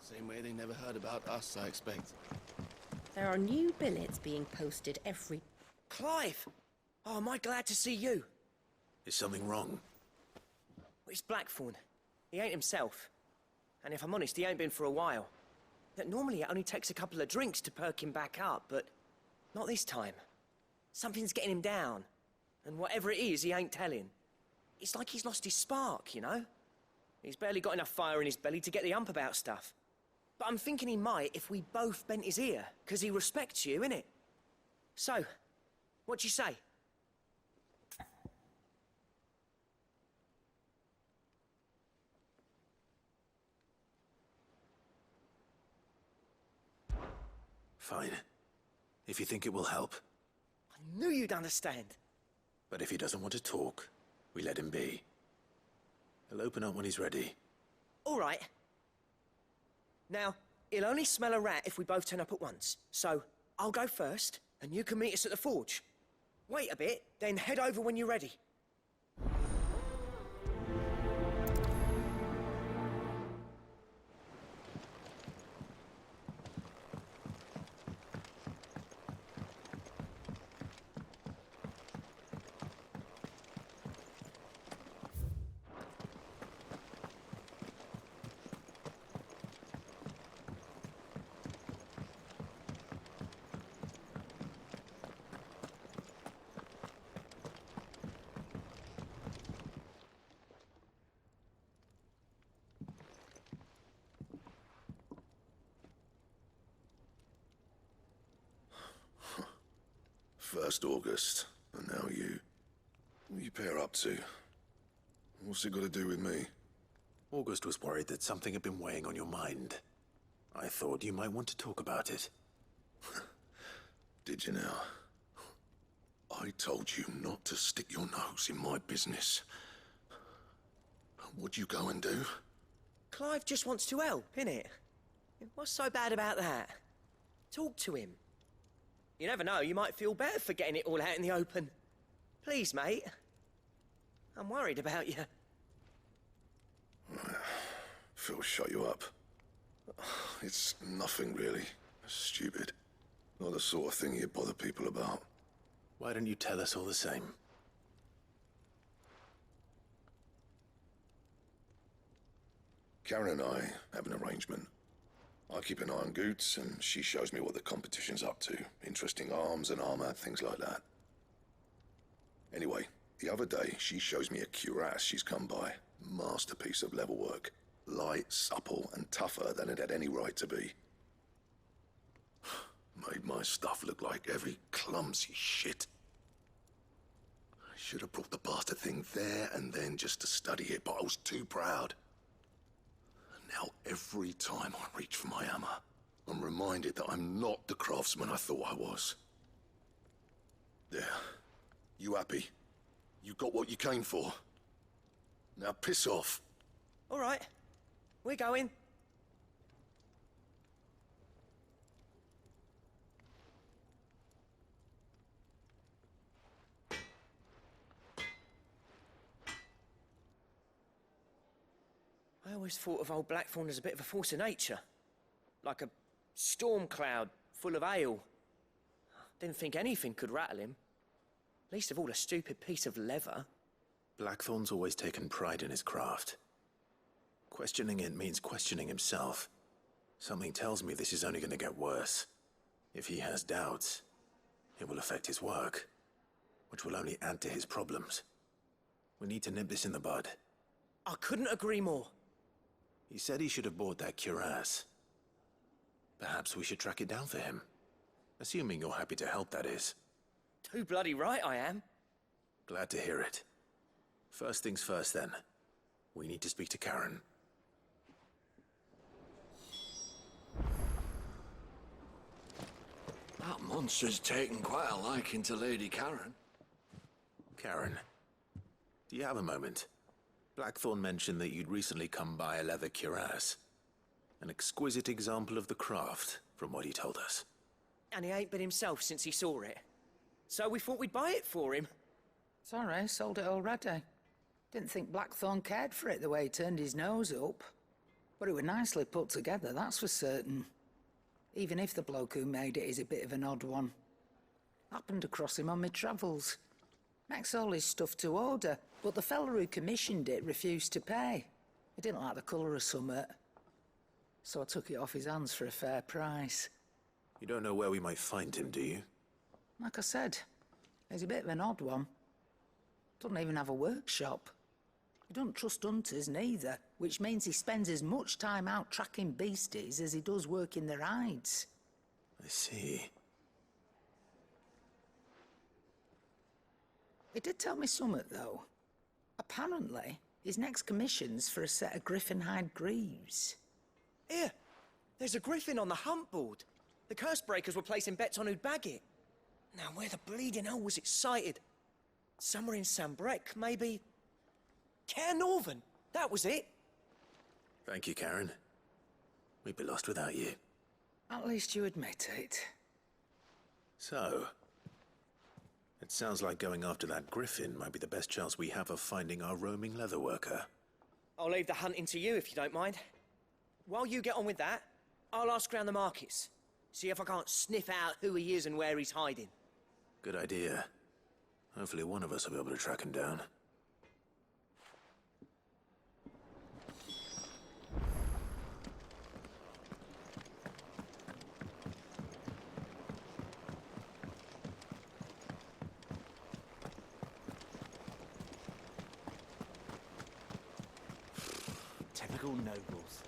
Same way they never heard about us, I expect. There are new billets being posted every... Clive! Oh, am I glad to see you? Is something wrong? It's Blackthorn. He ain't himself. And if I'm honest, he ain't been for a while. That normally it only takes a couple of drinks to perk him back up, but not this time. Something's getting him down. And whatever it is, he ain't telling. It's like he's lost his spark, you know? He's barely got enough fire in his belly to get the ump about stuff. But I'm thinking he might if we both bent his ear, because he respects you, innit? So, what do you say? Fine. If you think it will help. I knew you'd understand. But if he doesn't want to talk, we let him be. He'll open up when he's ready. All right. Now, he'll only smell a rat if we both turn up at once. So, I'll go first, and you can meet us at the forge. Wait a bit, then head over when you're ready. First August, and now you. What are you pair up to? What's it got to do with me? August was worried that something had been weighing on your mind. I thought you might want to talk about it. Did you now? I told you not to stick your nose in my business. What'd you go and do? Clive just wants to help, innit? What's so bad about that? Talk to him. You never know, you might feel better for getting it all out in the open. Please, mate. I'm worried about you. Phil shut you up. It's nothing really. Stupid. Not the sort of thing you bother people about. Why don't you tell us all the same? Karen and I have an arrangement. I keep an eye on Goots, and she shows me what the competition's up to. Interesting arms and armor, things like that. Anyway, the other day, she shows me a cuirass she's come by. Masterpiece of level work. Light, supple, and tougher than it had any right to be. Made my stuff look like every clumsy shit. I should have brought the bastard thing there and then just to study it, but I was too proud. Now, every time I reach for my hammer, I'm reminded that I'm not the craftsman I thought I was. There. You happy? You got what you came for? Now piss off. All right. We're going. I always thought of old Blackthorn as a bit of a force of nature. Like a storm cloud full of hail. Didn't think anything could rattle him. Least of all a stupid piece of leather. Blackthorn's always taken pride in his craft. Questioning it means questioning himself. Something tells me this is only going to get worse. If he has doubts, it will affect his work, which will only add to his problems. We need to nip this in the bud. I couldn't agree more. He said he should have bought that cuirass. Perhaps we should track it down for him. Assuming you're happy to help, that is. Too bloody right I am. Glad to hear it. First things first, then. We need to speak to Karen. That monster's taken quite a liking to Lady Karen. Karen, do you have a moment? Blackthorn mentioned that you'd recently come by a leather cuirass. An exquisite example of the craft, from what he told us. And he ain't been himself since he saw it. So we thought we'd buy it for him. Sorry, sold it already. Didn't think Blackthorn cared for it the way he turned his nose up. But it were nicely put together, that's for certain. Even if the bloke who made it is a bit of an odd one. Happened across him on my travels. Makes all his stuff to order, but the fella who commissioned it refused to pay. He didn't like the colour of summit. So I took it off his hands for a fair price. You don't know where we might find him, do you? Like I said, he's a bit of an odd one. Doesn't even have a workshop. He don't trust hunters neither, which means he spends as much time out tracking beasties as he does working their hides. I see. He did tell me something, though. Apparently, his next commission's for a set of griffin hide greaves. Here, there's a griffin on the hunt board. The curse breakers were placing bets on who'd bag it. Now, where the bleeding hell was it sighted? Somewhere in Sambrec, maybe? Cairnorvin, that was it. Thank you, Karen. We'd be lost without you. At least you admit it. So, it sounds like going after that griffin might be the best chance we have of finding our roaming leatherworker. I'll leave the hunting to you if you don't mind. While you get on with that, I'll ask around the markets. See if I can't sniff out who he is and where he's hiding. Good idea. Hopefully one of us will be able to track him down. Typical nobles.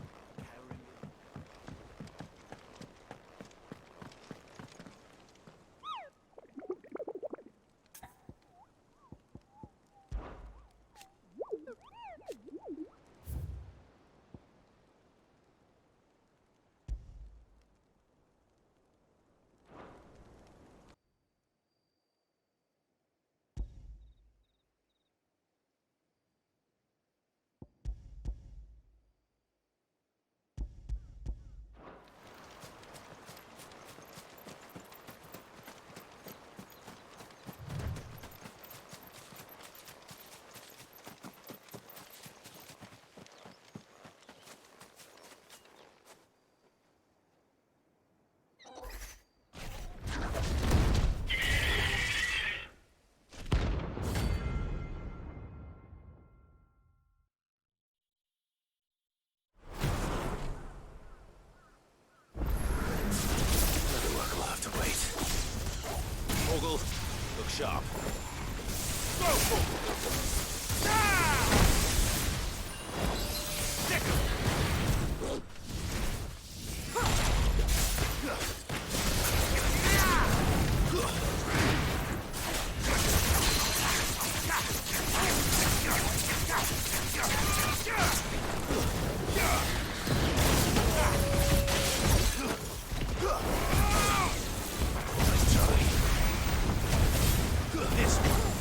Leatherworker will have to wait. Morgul, look sharp. This one.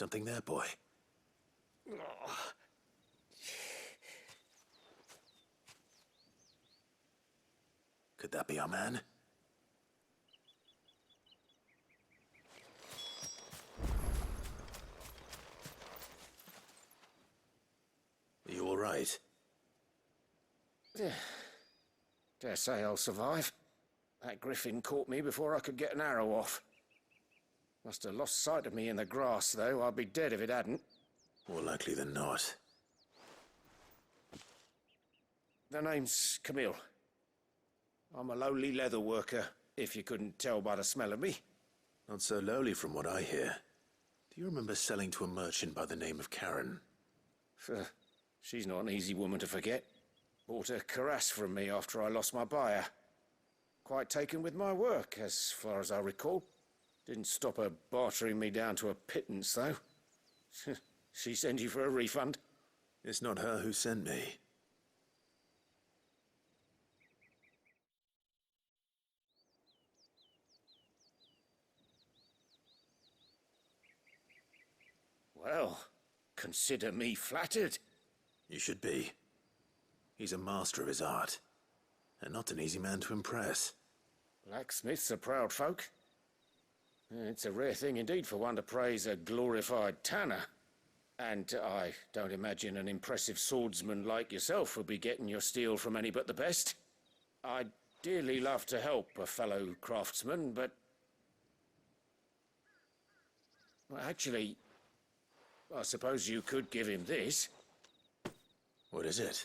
Something there, boy. Could that be our man? Are you all right? Dare say I'll survive. That griffin caught me before I could get an arrow off. Must have lost sight of me in the grass, though. I'd be dead if it hadn't. More likely than not. The name's Camille. I'm a lowly leather worker, if you couldn't tell by the smell of me. Not so lowly from what I hear. Do you remember selling to a merchant by the name of Karen? She's not an easy woman to forget. Bought a cuirass from me after I lost my buyer. Quite taken with my work, as far as I recall. Didn't stop her bartering me down to a pittance, though. She sent you for a refund? It's not her who sent me. Well, consider me flattered. You should be. He's a master of his art, and not an easy man to impress. Blacksmiths are proud folk. It's a rare thing indeed for one to praise a glorified tanner. And I don't imagine an impressive swordsman like yourself would be getting your steel from any but the best. I'd dearly love to help a fellow craftsman, but... well, actually, I suppose you could give him this. What is it?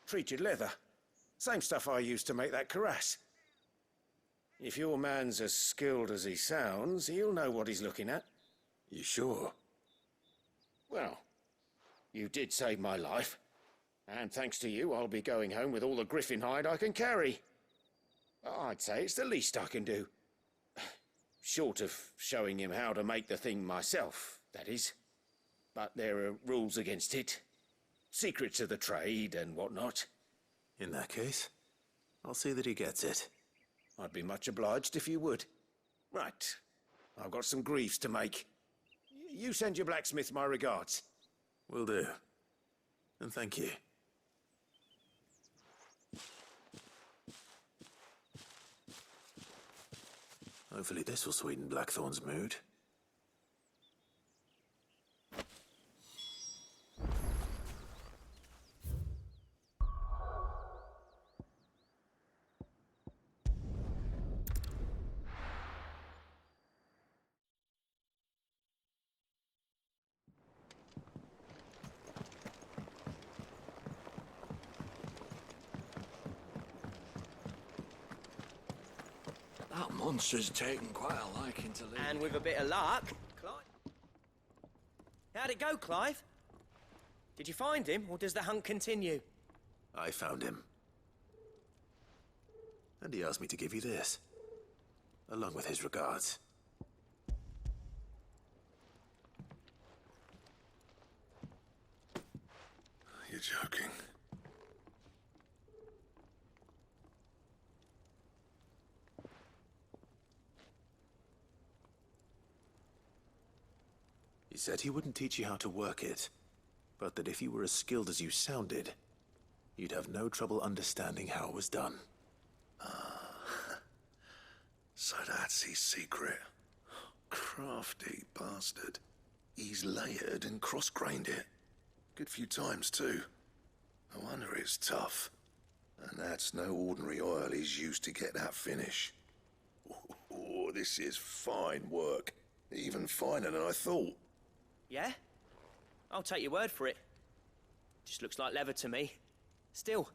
Treated leather. Same stuff I used to make that cuirass. If your man's as skilled as he sounds, he'll know what he's looking at. You sure? Well, you did save my life. And thanks to you, I'll be going home with all the griffin hide I can carry. I'd say it's the least I can do. Short of showing him how to make the thing myself, that is. But there are rules against it. Secrets of the trade and whatnot. In that case, I'll see that he gets it. I'd be much obliged if you would. Right. I've got some greaves to make. You send your blacksmith my regards. Will do. And thank you. Hopefully this will sweeten Blackthorn's mood. That monster's taken quite a liking to Lady. And with a bit of luck, Clive. How'd it go, Clive? Did you find him, or does the hunt continue? I found him. And he asked me to give you this, along with his regards. You're joking. He said he wouldn't teach you how to work it, but that if you were as skilled as you sounded, you'd have no trouble understanding how it was done. So that's his secret. Crafty bastard. He's layered and cross-grained it. Good few times, too. No wonder it's tough. And that's no ordinary oil he's used to get that finish. Oh, this is fine work. Even finer than I thought. Yeah? I'll take your word for it. Just looks like leather to me. Still,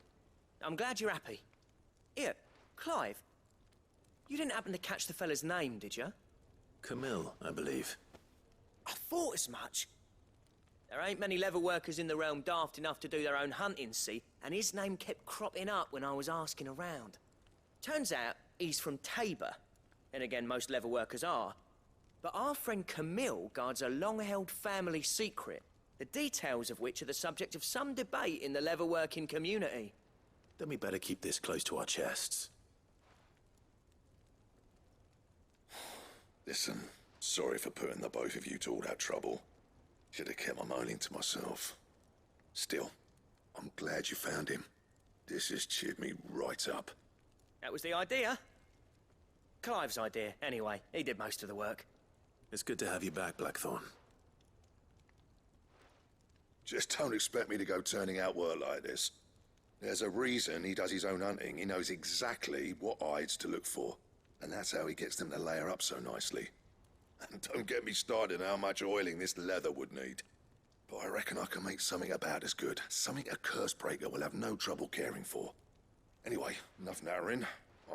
I'm glad you're happy. Here, Clive. You didn't happen to catch the fella's name, did you? Camille, I believe. I thought as much. There ain't many leather workers in the realm daft enough to do their own hunting, see? And his name kept cropping up when I was asking around. Turns out he's from Tabor. And again, most leather workers are. But our friend Camille guards a long-held family secret, the details of which are the subject of some debate in the leatherworking community. Then we better keep this close to our chests. Listen, Sorry for putting the both of you to all that trouble. Should have kept my moaning to myself. Still, I'm glad you found him. This has cheered me right up. That was the idea. Clive's idea, anyway. He did most of the work. It's good to have you back, Blackthorn. Just don't expect me to go turning out work like this. There's a reason he does his own hunting. He knows exactly what hides to look for. And that's how he gets them to layer up so nicely. And don't get me started on how much oiling this leather would need. But I reckon I can make something about as good. Something a Cursebreaker will have no trouble caring for. Anyway, enough nattering.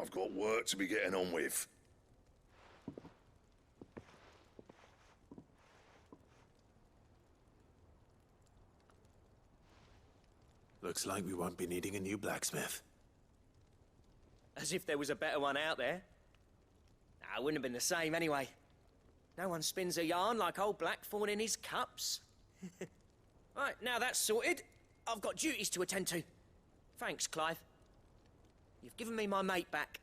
I've got work to be getting on with. Looks like we won't be needing a new blacksmith. As if there was a better one out there. Nah, it wouldn't have been the same anyway. No one spins a yarn like old Blackthorn in his cups. Right, now that's sorted, I've got duties to attend to. Thanks, Clive. You've given me my mate back.